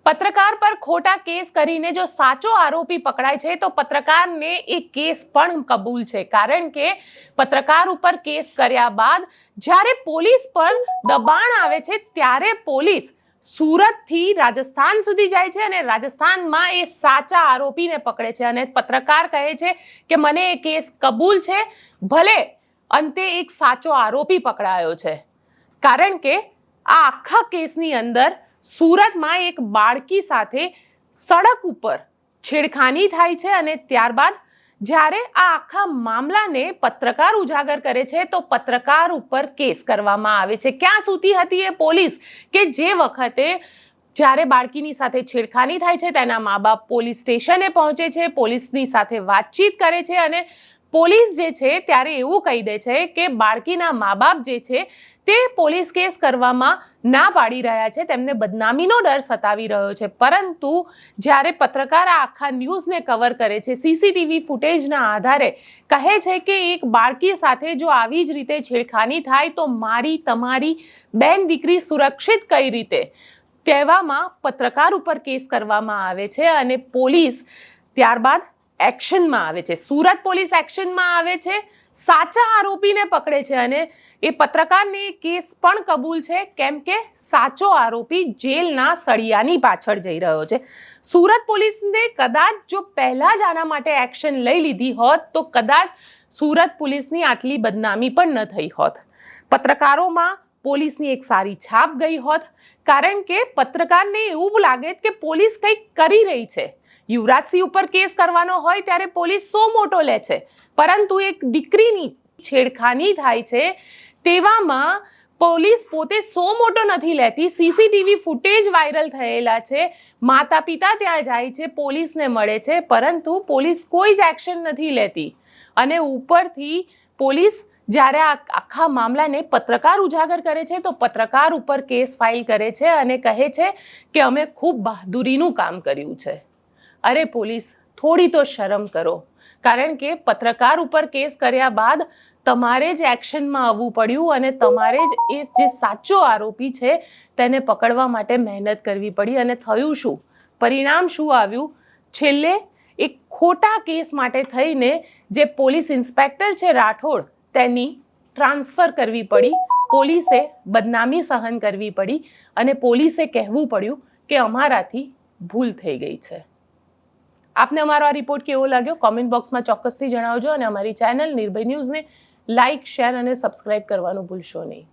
પત્રકાર પર ખોટા કેસ કરીને જો સાચો આરોપી પકડાય છે તો પત્રકારને એ કેસ પણ કબૂલ છે, કારણ કે પત્રકાર ઉપર કેસ કર્યા બાદ જ્યારે પોલીસ પર દબાણ આવે છે ત્યારે પોલીસ સુરતથી રાજસ્થાન સુધી જાય છે અને રાજસ્થાનમાં એ સાચા આરોપીને પકડે છે અને પત્રકાર કહે છે કે મને એ કેસ કબૂલ છે, ભલે અંતે એક સાચો આરોપી પકડાયો છે, કારણ કે આ આખા કેસની અંદર સુરતમાં એક બાળકી સાથે સડક ઉપર છેડખાની થાય છે અને ત્યારબાદ જ્યારે આ આખા મામલાને પત્રકાર ઉજાગર કરે છે તો પત્રકાર ઉપર કેસ કરવામાં આવે છે. ક્યાં સુધી હતી એ પોલીસ કે જે વખતે જ્યારે બાળકીની સાથે છેડખાની થાય છે તેના મા બાપ પોલીસ સ્ટેશને પહોંચે છે, પોલીસની સાથે વાતચીત કરે છે અને પોલીસ જે છે ત્યારે એવું કહી દે છે કે બાળકીના મા બાપ જે છે તે પોલીસ કેસ કરવામાં ના પાડી રહ્યા છે, તેમને બદનામીનો ડર સતાવી રહ્યો છે. પરંતુ જ્યારે પત્રકાર આ આખા ન્યૂઝને કવર કરે છે, સીસીટીવી ફૂટેજના આધારે કહે છે કે એક બાળકી સાથે જો આવી જ રીતે છેડખાની થાય તો મારી તમારી બેન દીકરી સુરક્ષિત કઈ રીતે, કહેવામાં પત્રકાર ઉપર કેસ કરવામાં આવે છે અને પોલીસ ત્યારબાદ એક્શનમાં આવે છે. સુરત પોલીસ એક્શનમાં આવે છે, સાચા આરોપીને પકડે છે અને એ પત્રકારને કેસ પણ કબૂલ છે, કેમ કે સાચો આરોપી જેલના સળિયાની પાછળ જઈ રહ્યો છે. સુરત પોલીસને કદાચ જો પહેલા જ આના માટે એક્શન લઈ લીધી હોત તો કદાચ સુરત પોલીસની આટલી બદનામી પણ ન થઈ હોત. પત્રકારોમાં પોલીસની એક સારી છાપ ગઈ હોત, કારણ કે પત્રકારને એવું લાગે કે પોલીસ કંઈક કરી રહી છે. યુવરાજસિંહ ઉપર કેસ કરવાનો હોય ત્યારે પોલીસ સો મોટો લે છે, પરંતુ એક દીકરીની છેડખાની થાય છે તેવામાં પોલીસ પોતે સો મોટો નથી લેતી. સીસીટીવી ફૂટેજ વાયરલ થયેલા છે, માતા પિતા ત્યાં જાય છે, પોલીસને મળે છે, પરંતુ પોલીસ કોઈ જ એક્શન નથી લેતી અને ઉપરથી પોલીસ જ્યારે આ આખા મામલાને પત્રકાર ઉજાગર કરે છે તો પત્રકાર ઉપર કેસ ફાઇલ કરે છે અને કહે છે કે અમે ખૂબ બહાદુરીનું કામ કર્યું છે. અરે પોલીસ, થોડી તો શરમ કરો, કારણ કે પત્રકાર ઉપર કેસ કર્યા બાદ તમારે જ એક્શનમાં આવવું પડ્યું અને તમારે જ એ જે સાચો આરોપી છે તેને પકડવા માટે મહેનત કરવી પડી. અને થયું શું, પરિણામ શું આવ્યું? છેલ્લે એક ખોટા કેસ માટે થઈને જે પોલીસ ઇન્સ્પેક્ટર છે રાઠોડ, તેની ટ્રાન્સફર કરવી પડી, પોલીસે બદનામી સહન કરવી પડી અને પોલીસે કહેવું પડ્યું કે અમારાથી ભૂલ થઈ ગઈ છે. આપને અમારો આ રિપોર્ટ કેવો લાગ્યો કોમેન્ટ બોક્સમાં ચોક્કસથી જણાવજો અને અમારી ચેનલ નિર્ભય ન્યૂઝને લાઇક, શેર અને સબસ્ક્રાઇબ કરવાનું ભૂલશો નહીં.